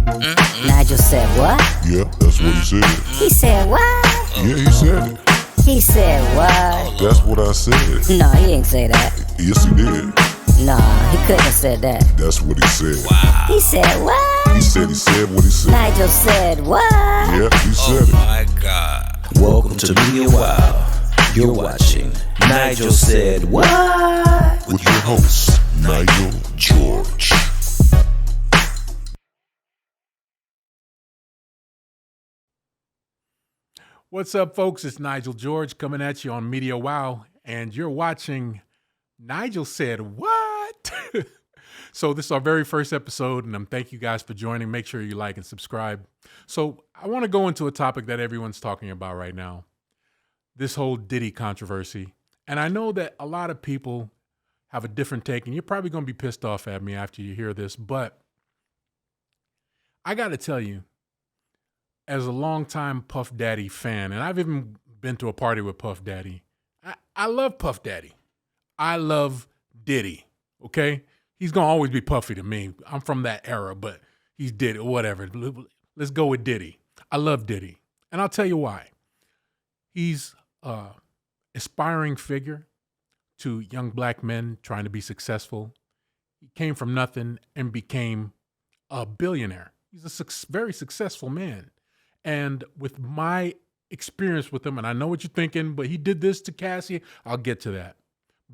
Nigel said what? Yeah, that's what he said. He said what? Yeah, he said it. He said what? That's what I said. No, he ain't say that. Yes, he did. No, he couldn't have said that. That's what he said. He said what? He said what he said. Nigel said what? Yeah, he said it. Oh my God. Welcome to Media Wow. You're watching Nigel Said What? With your host, Nigel George. What's up, folks? It's Nigel George coming at you on Media Wow, and you're watching Nigel Said What? So this is our very first episode, and thank you guys for joining. Make sure you like and subscribe. So I want to go into a topic that everyone's talking about right now, this whole Diddy controversy. And I know that a lot of people have a different take, and you're probably going to be pissed off at me after you hear this, but I got to tell you, as a longtime Puff Daddy fan, and I've even been to a party with Puff Daddy, I love Puff Daddy. I love Diddy, okay? He's going to always be Puffy to me. I'm from that era, but he's Diddy, whatever. Let's go with Diddy. I love Diddy, and I'll tell you why. He's an aspiring figure to young black men trying to be successful. He came from nothing and became a billionaire. He's a very successful man. And with my experience with him, and I know what you're thinking, but he did this to Cassie. I'll get to that.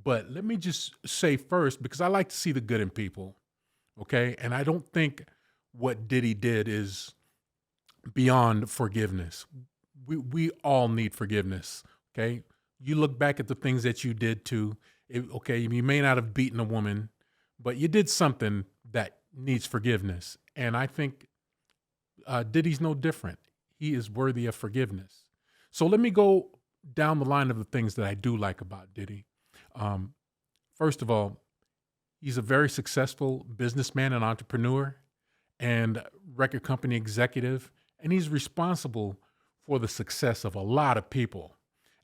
But let me just say first, because I like to see the good in people, okay? And I don't think what Diddy did is beyond forgiveness. We all need forgiveness, okay? You look back at the things that you did too. Okay, you may not have beaten a woman, but you did something that needs forgiveness. And I think Diddy's no different. He is worthy of forgiveness. So let me go down the line of the things that I do like about Diddy. First of all, he's a very successful businessman and entrepreneur and record company executive, and he's responsible for the success of a lot of people.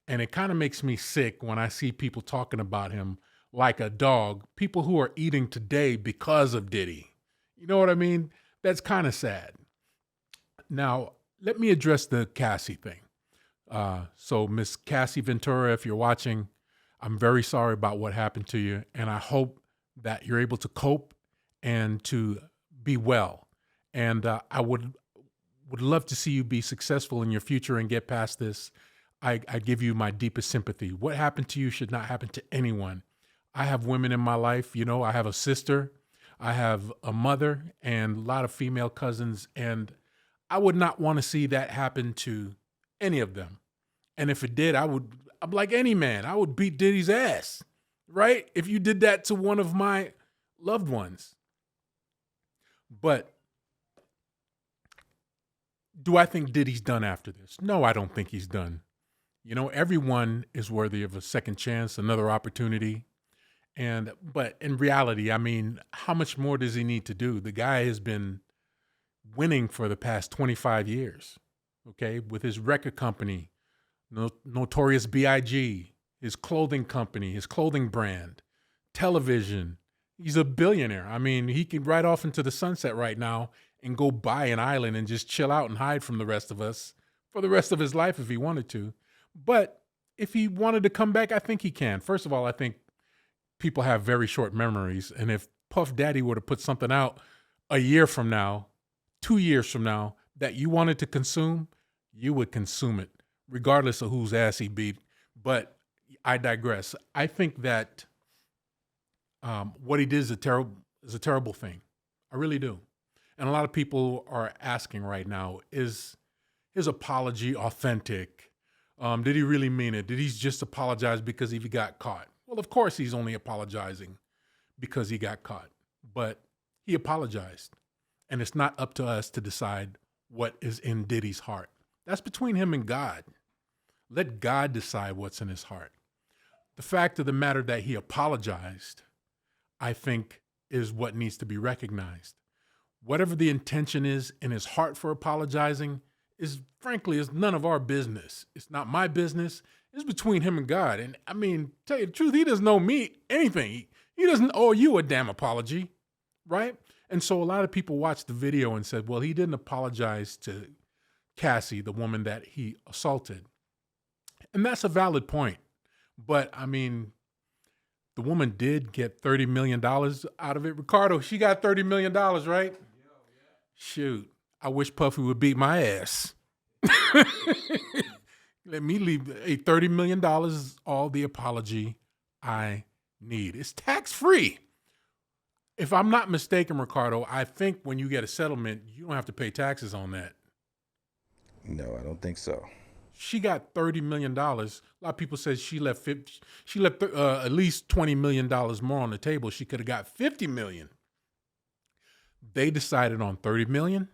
And it kind of makes me sick when I see people talking about him like a dog, people who are eating today because of Diddy. You know what I mean? That's kind of sad. Now, let me address the Cassie thing. So Miss Cassie Ventura, if you're watching, I'm very sorry about what happened to you, and I hope that you're able to cope and to be well. And I would love to see you be successful in your future and get past this. I give you my deepest sympathy. What happened to you should not happen to anyone. I have women in my life. You know, I have a sister, I have a mother, and a lot of female cousins, and I would not want to see that happen to any of them. And if it did, I'm like any man. I would beat Diddy's ass, right? If you did that to one of my loved ones. But do I think Diddy's done after this? No, I don't think he's done. You know, everyone is worthy of a second chance, another opportunity. But in reality, I mean, how much more does he need to do? The guy has been winning for the past 25 years, okay, with his record company, Notorious B.I.G., his clothing company, his clothing brand, television. He's a billionaire. I mean, he can ride off into the sunset right now and go buy an island and just chill out and hide from the rest of us for the rest of his life if he wanted to. But if he wanted to come back, I think he can. First of all, I think people have very short memories. And if Puff Daddy were to put something out a year from now, 2 years from now, that you wanted to consume, you would consume it, regardless of whose ass he beat. But I digress. I think that what he did is a terrible thing. I really do. And a lot of people are asking right now, is his apology authentic? Did he really mean it? Did he just apologize because he got caught? Well, of course he's only apologizing because he got caught. But he apologized. And it's not up to us to decide what is in Diddy's heart. That's between him and God. Let God decide what's in his heart. The fact of the matter that he apologized, I think, is what needs to be recognized. Whatever the intention is in his heart for apologizing is none of our business. It's not my business. It's between him and God. And I mean, tell you the truth, he doesn't owe me anything. He doesn't owe you a damn apology, right? And so a lot of people watched the video and said, well, he didn't apologize to Cassie, the woman that he assaulted. And that's a valid point. But I mean, the woman did get $30 million out of it. Ricardo, she got $30 million, right? Yeah. Shoot, I wish Puffy would beat my ass. Let me leave. $30 million is all the apology I need. It's tax-free. If I'm not mistaken, Ricardo, I think when you get a settlement, you don't have to pay taxes on that. No, I don't think so. She got $30 million. A lot of people say she left at least $20 million more on the table. She could have got $50 million. They decided on $30 million.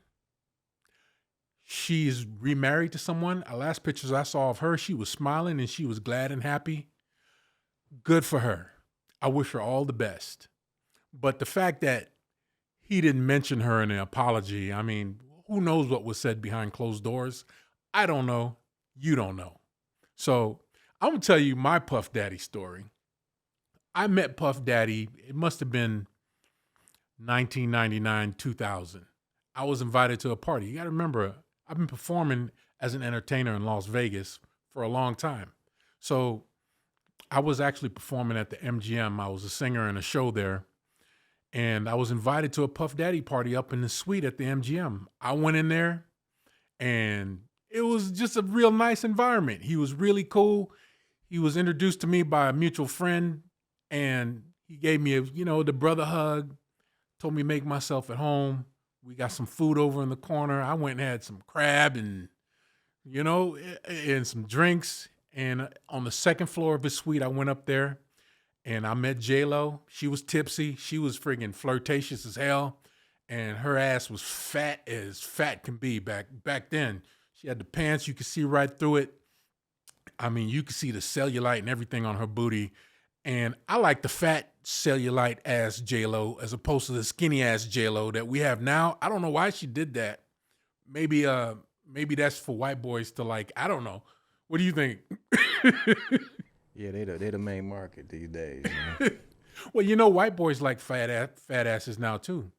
She's remarried to someone. The last pictures I saw of her, she was smiling and she was glad and happy. Good for her. I wish her all the best. But the fact that he didn't mention her in an apology, I mean, who knows what was said behind closed doors? I don't know. You don't know. So I'm going to tell you my Puff Daddy story. I met Puff Daddy, it must have been 1999, 2000. I was invited to a party. You got to remember, I've been performing as an entertainer in Las Vegas for a long time. So I was actually performing at the MGM. I was a singer in a show there. And I was invited to a Puff Daddy party up in the suite at the MGM. I went in there and it was just a real nice environment. He was really cool. He was introduced to me by a mutual friend and he gave me the brother hug, told me to make myself at home. We got some food over in the corner. I went and had some crab and some drinks. And on the second floor of his suite, I went up there and I met J-Lo. She was tipsy. She was friggin' flirtatious as hell. And her ass was fat as fat can be back then. She had the pants. You could see right through it. I mean, you could see the cellulite and everything on her booty. And I like the fat cellulite ass J-Lo as opposed to the skinny ass J-Lo that we have now. I don't know why she did that. Maybe that's for white boys to like. I don't know. What do you think? Yeah, they the main market these days. Well, white boys like fat asses now too.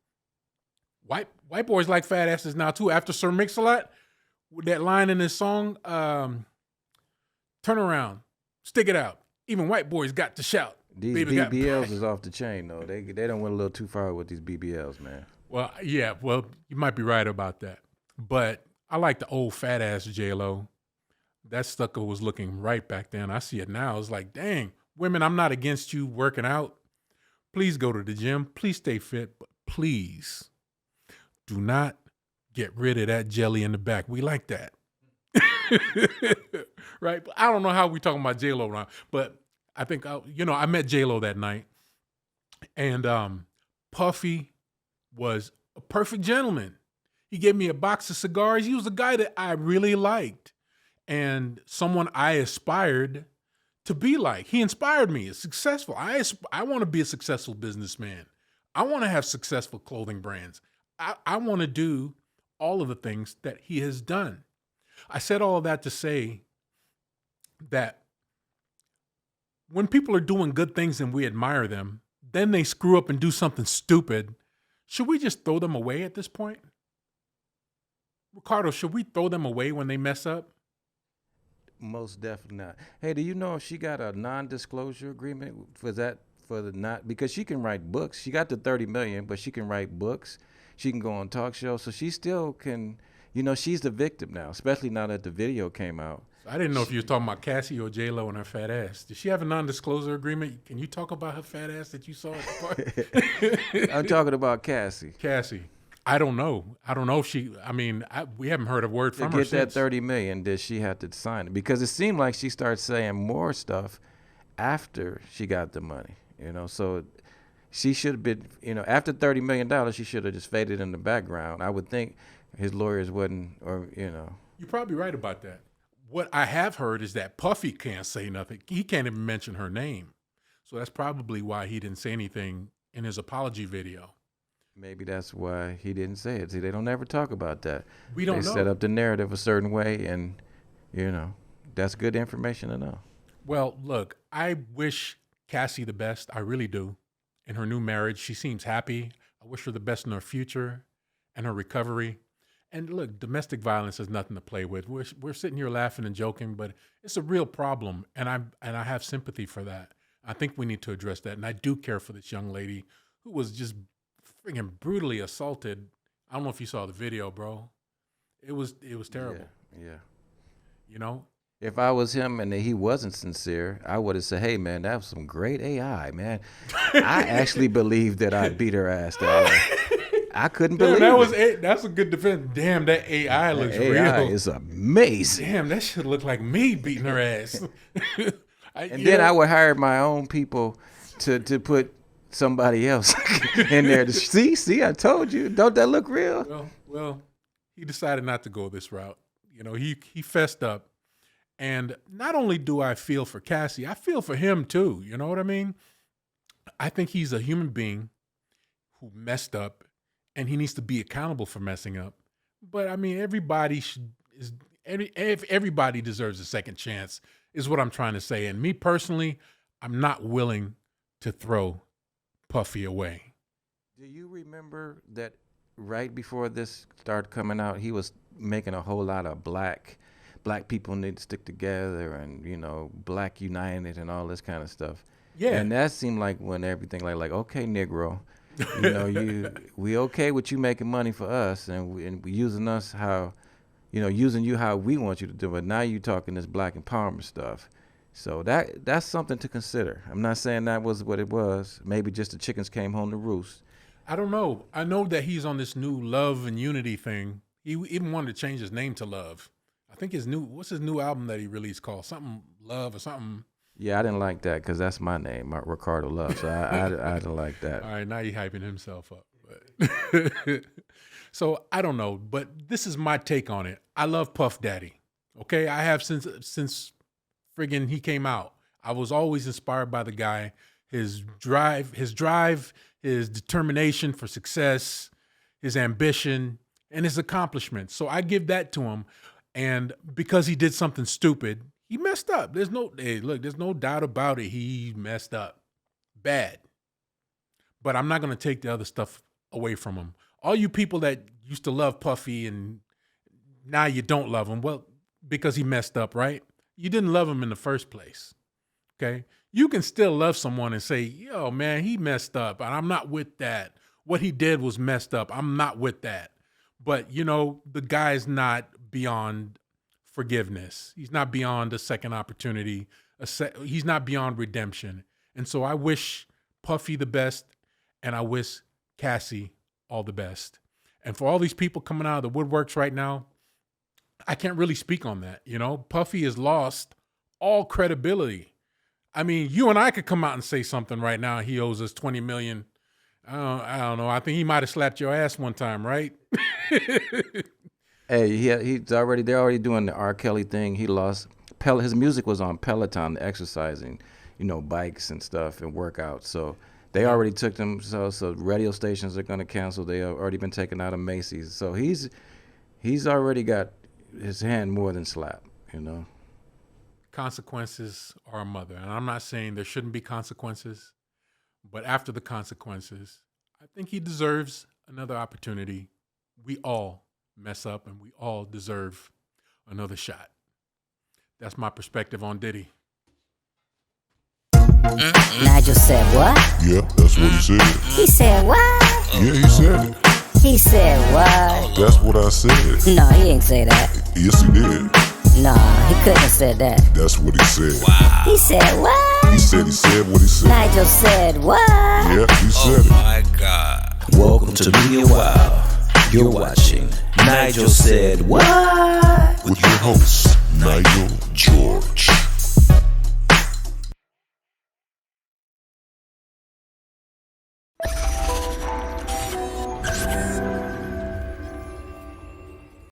White boys like fat asses now too. After Sir Mix-a-Lot, with that line in his song, turn around, stick it out. Even white boys got to shout. These BBLs is off the chain though. They don't went a little too far with these BBLs, man. Well, yeah, you might be right about that. But I like the old fat ass J-Lo. That sucker was looking right back then. I see it now. It's like, dang, women, I'm not against you working out. Please go to the gym. Please stay fit. But please do not get rid of that jelly in the back. We like that. Right? But I don't know how we talking about J-Lo now. But I think, I met J-Lo that night. And Puffy was a perfect gentleman. He gave me a box of cigars. He was a guy that I really liked. And someone I aspired to be like. He inspired me. It's successful. I want to be a successful businessman. I want to have successful clothing brands. I want to do all of the things that he has done. I said all of that to say that when people are doing good things and we admire them, then they screw up and do something stupid. Should we just throw them away at this point? Ricardo, should we throw them away when they mess up? Most definitely not. Hey, do you know if she got a non-disclosure agreement because she can write books. She got the $30 million, but she can write books. She can go on talk shows, so she still can. She's the victim now, especially now that the video came out. I didn't know if you were talking about Cassie or J-Lo and her fat ass. Does she have a non-disclosure agreement? Can you talk about her fat ass that you saw at the party? I'm talking about Cassie. Cassie. I don't know. I don't know if we haven't heard a word from her since. To get that $30 million, did she have to sign it? Because it seemed like she started saying more stuff after she got the money, so she should have been, after $30 million, she should have just faded in the background. I would think his lawyers wouldn't, You're probably right about that. What I have heard is that Puffy can't say nothing. He can't even mention her name. So that's probably why he didn't say anything in his apology video. Maybe that's why he didn't say it. See, they don't ever talk about that. We don't know. They set up the narrative a certain way, and, that's good information to know. Well, look, I wish Cassie the best. I really do. In her new marriage, she seems happy. I wish her the best in her future and her recovery. And look, domestic violence is nothing to play with. We're sitting here laughing and joking, but it's a real problem, and I have sympathy for that. I think we need to address that, and I do care for this young lady who was just freaking brutally assaulted. I don't know if you saw the video, bro. It was terrible. Yeah. You know? If I was him and he wasn't sincere, I would have said, "Hey, man, that was some great AI, man. I actually believe that I beat her ass that way. I couldn't believe it. That's a good defense. Damn, that AI looks AI real. is amazing." Damn, that should look like me beating her ass. And then I would hire my own people to put somebody else in there to see. I told you, don't that look real? Well, he decided not to go this route. You know, he fessed up. And not only do I feel for Cassie, I feel for him too. You know what I mean? I think he's a human being who messed up, and he needs to be accountable for messing up. But I mean, everybody deserves a second chance, is what I'm trying to say. And me personally, I'm not willing to throw Puffy away. Do you remember that right before this started coming out, he was making a whole lot of black people need to stick together, and Black United and all this kind of stuff. Yeah. And that seemed like when everything like okay, Negro, we okay with you making money for us and we using us how, using you how we want you to do it. Now you talking this black empowerment stuff. So that's something to consider. I'm not saying that was what it was. Maybe just the chickens came home to roost. I don't know. I know that he's on this new Love and Unity thing. He even wanted to change his name to Love. I think what's his new album that he released called? Something Love or something. Yeah, I didn't like that because that's my name, Ricardo Love. So I didn't like that. All right, now he's hyping himself up. But so I don't know, but this is my take on it. I love Puff Daddy. Okay, I have since friggin' he came out. I was always inspired by the guy, his drive, his determination for success, his ambition, and his accomplishments. So I give that to him. And because he did something stupid, he messed up. There's no doubt about it. He messed up bad. But I'm not going to take the other stuff away from him. All you people that used to love Puffy and now you don't love him, well, because he messed up, right? You didn't love him in the first place, okay? You can still love someone and say, yo, man, he messed up, and I'm not with that. What he did was messed up. I'm not with that. But, the guy's not beyond forgiveness. He's not beyond a second opportunity. He's not beyond redemption. And so I wish Puffy the best, and I wish Cassie all the best. And for all these people coming out of the woodworks right now, I can't really speak on that. Puffy has lost all credibility. I mean, you and I could come out and say something right now. He owes us $20 million. I don't know. I think he might have slapped your ass one time, right? Hey, they're already doing the R. Kelly thing. He lost his music was on Peloton, the exercising, bikes and stuff and workouts. So they already took them. So radio stations are going to cancel. They have already been taken out of Macy's. So he's already got his hand more than slapped. Consequences are a mother, and I'm not saying there shouldn't be consequences, but after the consequences, I think he deserves another opportunity. We all mess up, and we all deserve another shot. That's my perspective on Diddy. Nigel said what? Yeah, that's what he said. He said what? Yeah, he said it. He said what? That's what I said. No, he ain't say that. Yes, he did. No, he couldn't have said that. That's what he said. He said what? He said what he said. Nigel said what? Yeah, he said it. My God. Welcome to Media Wow. You're watching Nigel Said What? With your host, Nigel George.